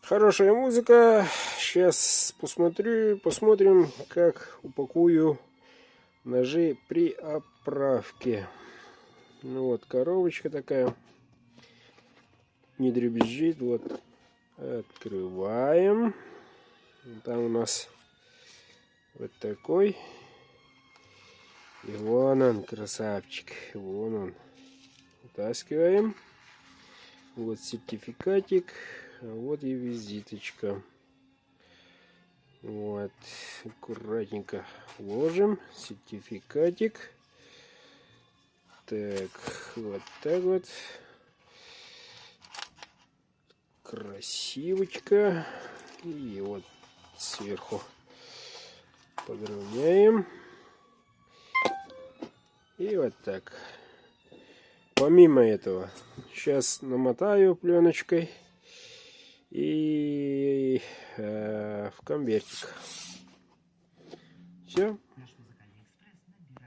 Хорошая музыка. Сейчас посмотрим, как упакую ножи при оправке. Ну вот, коробочка такая. Не дребезжит. Вот, открываем. Там у нас вот такой. И вон он, красавчик. Вон он. Вытаскиваем. Вот сертификатик. А вот и визиточка. Вот. Аккуратненько ложим. Сертификатик. Так. Вот так вот. Красивочка. И вот сверху подровняем. И вот так. Помимо этого, сейчас намотаю пленочкой и в конвертик. Все.